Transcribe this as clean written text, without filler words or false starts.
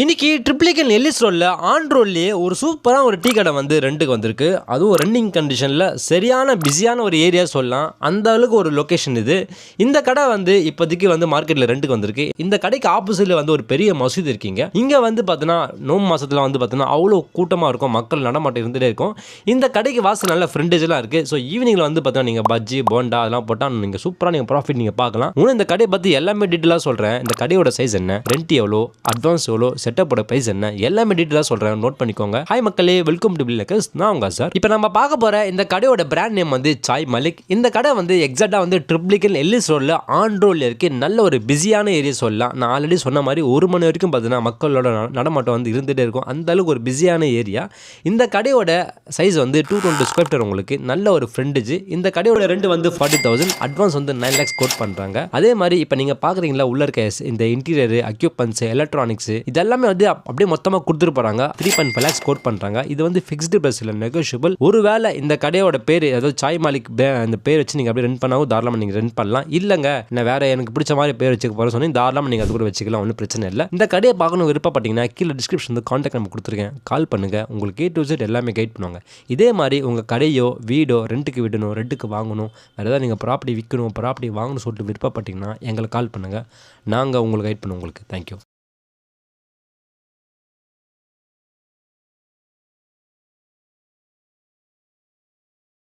இன்னைக்கு Triplicane Ellis ரோல்ல on ரோல்லே ஒரு சூப்பரான ஒரு டீ கடை வந்து ரெண்டுக்கு வந்திருக்கு. அதுவும் ரன்னிங் கண்டிஷனில் சரியான பிஸியான ஒரு ஏரியா சொல்லலாம். அந்த அளவுக்கு ஒரு லொக்கேஷன் இது. இந்த கடை வந்து இப்போதைக்கு வந்து மார்க்கெட்டில் ரெண்டுக்கு வந்திருக்கு. இந்த கடைக்கு ஆப்போசிட்டில் வந்து ஒரு பெரிய மசூதி இருக்கீங்க. இங்கே வந்து பார்த்தீங்கன்னா நோம்பு மாதத்தில் வந்து பார்த்தீங்கன்னா அவ்வளோ கூட்டமாக இருக்கும், மக்கள் நடமாட்டம் இருந்துகிட்டே இருக்கும். இந்த கடைக்கு வாசல் நல்ல ஃப்ரெண்டேஜெலாம் இருக்குது. ஸோ ஈவினிங்கில் வந்து பார்த்தீங்கன்னா நீங்கள் பஜ்ஜி போண்டா அதெல்லாம் போட்டால் நீங்கள் சூப்பராக நீங்கள் ப்ராஃபிட் நீங்கள் பார்க்கலாம். இன்னும் இந்த கடையை பற்றி எல்லாமே டீட்டெயிலாக சொல்கிறேன். இந்த கடையோட சைஸ் என்ன, ரெண்ட் எவ்வளோ, அட்வான்ஸ் எவ்வளோ, செட்டப்போட பிரைஸ் என்ன, எல்லாமே டீட்டெயிலாக சொல்கிறேன், நோட் பண்ணிக்கோங்க. ஹாய் மக்களே, வெல்கம் டு பில்னக்கர்ஸ். நான் உங்க சார். இப்போ நம்ம பார்க்க போகிற இந்த கடையோட பிராண்ட் நேம் வந்து சாய் மலிக். இந்த கடை வந்து எக்ஸாக்டாக வந்து ட்ரிப்ளிகன் எல்லிஸ் ரோடில் ஆன் ரோடில் இருக்கு. நல்ல ஒரு பிஸியான ஏரியா சொல்லலாம். நான் ஆல்ரெடி சொன்ன மாதிரி 1 மணி வரைக்கும் பார்த்தீங்கன்னா மக்களோட நடமாட்டம் வந்து இருந்துகிட்டே இருக்கும். அந்த அளவுக்கு ஒரு பிஸியான ஏரியா. இந்த கடையோட சைஸ் வந்து 220 ஸ்கொயர் ஃபீட். உங்களுக்கு நல்ல ஒரு ஃப்ரெண்டேஜ். இந்த கடையோட ரெண்ட் வந்து 40,000, அட்வான்ஸ் வந்து 9 lakhs கோட் பண்ணுறாங்க. அதே மாதிரி இப்போ நீங்கள் பார்க்குறீங்களா உள்ள இருக்க இந்த இன்டீரியர், அக்யூபன்ஸ், எலக்ட்ரானிக்ஸ் இதெல்லாமே வந்து அப்படியே மொத்தமாக கொடுத்துட்டு போகிறாங்க. 3.5 lakhs கோட் பண்ணுறாங்க. இது வந்து ஃபிக்ஸ்டு பிரைஸ் இல்லை, நெகோஷியபிள். ஒருவேளை இந்த கடையோட பேர் அதாவது சாய் மாலிக் அந்த பேர் வச்சு நீங்கள் அப்படியே ரெண்ட் பண்ணாவும் தாராளமாக நீங்கள் ரெண்ட் பண்ணலாம். இல்லைங்க நான் வேற எனக்கு பிடிச்ச மாதிரி பேர் வச்சுக்க போகிறேன் சொன்னீங்க, தாராளமாக நீங்கள் அது கூட வச்சுக்கலாம், ஒன்றும் பிரச்சனை இல்லை. இந்த கடையை பார்க்கணும் விருப்பப்பட்டீங்கன்னா கீழே டிஸ்கிரிப்ஷன் கான்டாக்ட் நம்பர் கொடுத்துருக்கேன், கால் பண்ணுங்கள். உங்களுக்கு A to Z எல்லாமே கைட் பண்ணுவாங்க. இதே மாதிரி உங்கள் கடையோ வீடோ ரெண்ட்டுக்கு விடணும், ரெண்ட்டுக்கு வாங்கணும், வேறு ஏதாவது நீங்கள் ப்ராப்பர்ட்டி விற்கணும், ப்ராப்பர்ட்டி வாங்கணும்னு சொல்லிட்டு விருப்பப்பட்டீங்கன்னா எங்களை கால் பண்ணுங்கள். நாங்கள் உங்களுக்கு கைட் பண்ணுவோம். உங்களுக்கு தேங்க்யூ.